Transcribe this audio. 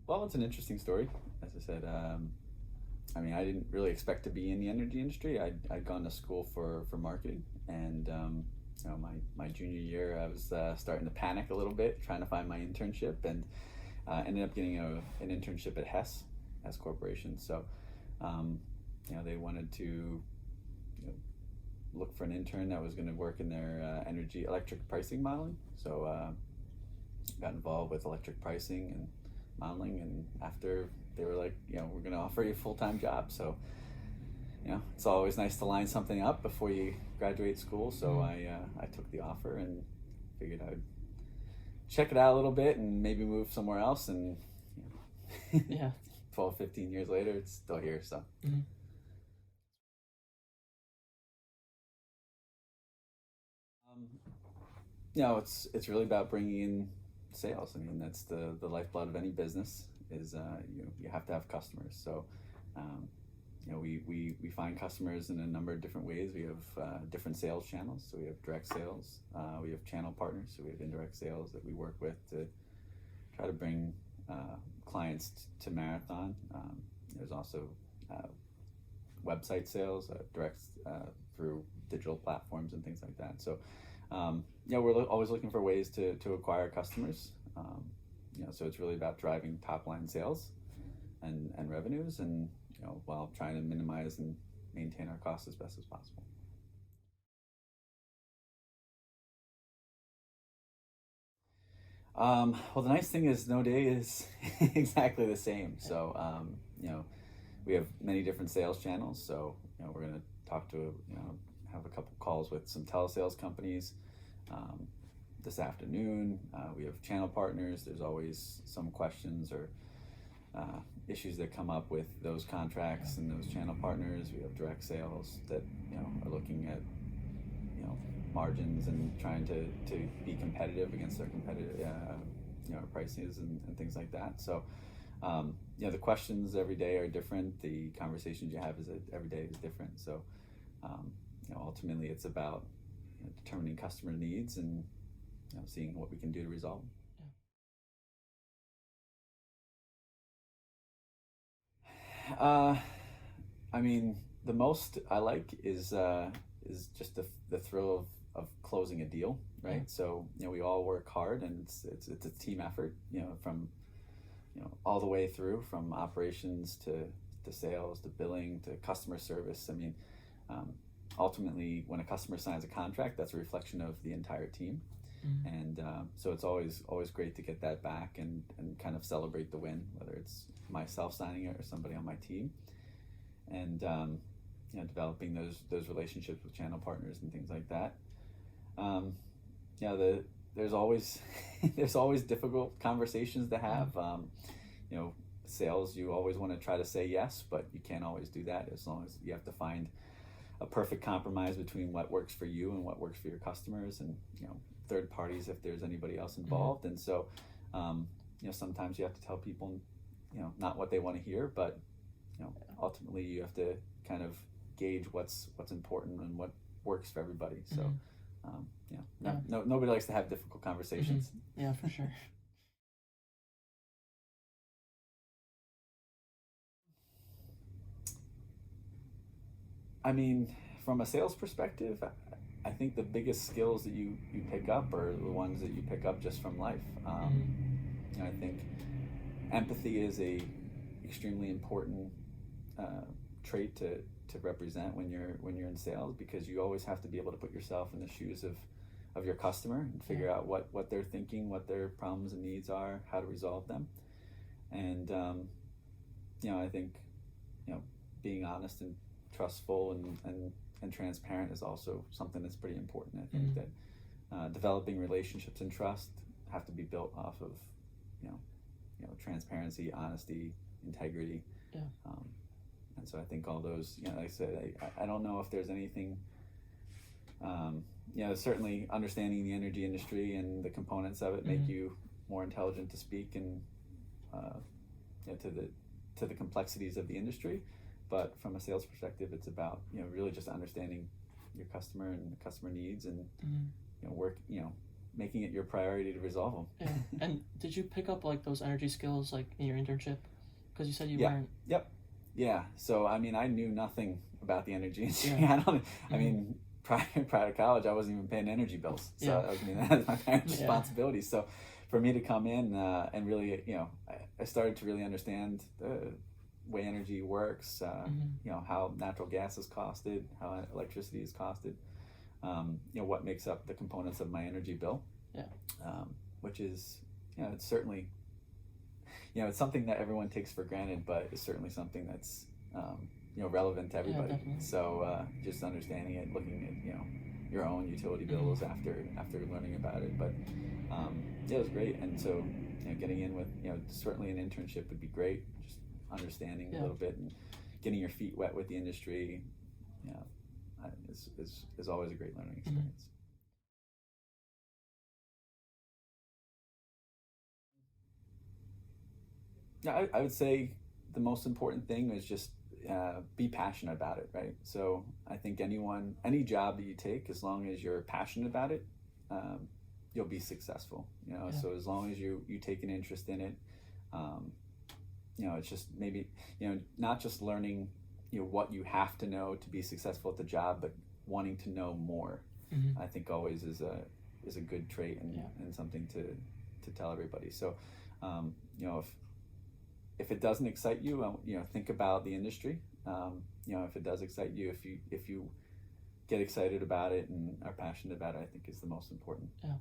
Well, it's an interesting story. As I said, I mean, I didn't really expect to be in the energy industry. I'd gone to school for marketing, and my junior year, I was starting to panic a little bit, trying to find my internship, and ended up getting an internship at Hess Corporation. So, they wanted to look for an intern that was going to work in their energy electric pricing modeling. So, got involved with electric pricing and modeling, and after they were like, we're going to offer you a full-time job. So, it's always nice to line something up before you graduate school. So I took the offer and figured I would check it out a little bit and maybe move somewhere else. And Yeah. 12, 15 years later, it's still here. So. Mm-hmm. It's really about bringing in sales. I mean, that's the lifeblood of any business. Is you have to have customers. So, we find customers in a number of different ways. We have different sales channels. So we have direct sales. We have channel partners. So we have indirect sales that we work with to try to bring clients to Marathon. There's also website sales, direct through digital platforms and things like that. So, we're always looking for ways to acquire customers. So it's really about driving top line sales and revenues, and while trying to minimize and maintain our costs as best as possible. Well, the nice thing is no day is exactly the same. So, we have many different sales channels. So, we're going to talk to, have a couple calls with some telesales companies. This afternoon, we have channel partners. There's always some questions or issues that come up with those contracts and those channel partners. We have direct sales that are looking at margins and trying to be competitive against their competitive prices and things like that. So the questions every day are different. The conversations you have every day is different. So ultimately it's about determining customer needs and seeing what we can do to resolve them. I mean, the most I like is just the thrill of closing a deal, right? Yeah. So we all work hard, and it's a team effort. From all the way through, from operations to sales to billing to customer service. I mean, ultimately, when a customer signs a contract, that's a reflection of the entire team. Mm-hmm. And so it's always great to get that back and kind of celebrate the win, whether it's myself signing it or somebody on my team, and developing those relationships with channel partners and things like that. There's always there's always difficult conversations to have. Sales, you always want to try to say yes, but you can't always do that. As long as you have to find a perfect compromise between what works for you and what works for your customers, and third parties if there's anybody else involved. Mm-hmm. And so sometimes you have to tell people not what they want to hear, but ultimately you have to kind of gauge what's important and what works for everybody. So nobody likes to have difficult conversations. Mm-hmm. Yeah, for sure. I mean, from a sales perspective, I think the biggest skills that you pick up are the ones that you pick up just from life. I think empathy is a extremely important trait to represent when you're in sales, because you always have to be able to put yourself in the shoes of your customer and figure out what they're thinking, what their problems and needs are, how to resolve them. And I think being honest and trustful and transparent is also something that's pretty important. I think that developing relationships and trust have to be built off of transparency, honesty, integrity. Yeah. And so I think all those, like I said, I don't know if there's anything, certainly understanding the energy industry and the components of it make you more intelligent to speak and to the complexities of the industry. But from a sales perspective, it's about really just understanding your customer and the customer needs, and making it your priority to resolve them. Yeah. And did you pick up like those energy skills like in your internship? Because you said you Yeah. weren't. Yeah. So I mean, I knew nothing about the energy industry. Yeah. I mean, prior to college, I wasn't even paying energy bills. So Yeah. I mean, that's my parents' Yeah. responsibility. So for me to come in and really, I started to really understand the way energy works. How natural gas is costed, how electricity is costed. What makes up the components of my energy bill. Yeah. Which is, it's certainly, it's something that everyone takes for granted, but it's certainly something that's, relevant to everybody. Definitely. So just understanding it, looking at, your own utility bills after learning about it. But it was great. And so, getting in with, certainly an internship would be great. Just understanding a little bit and getting your feet wet with the industry, is always a great learning experience. Yeah, I would say the most important thing is just be passionate about it, right? So I think any job that you take, as long as you're passionate about it, you'll be successful. So as long as you take an interest in it, it's just maybe not just learning what you have to know to be successful at the job, but wanting to know more. I think always is a good trait and something to tell everybody. So if it doesn't excite you, think about the industry. If it does excite you, if you get excited about it and are passionate about it, I think is the most important. Yeah.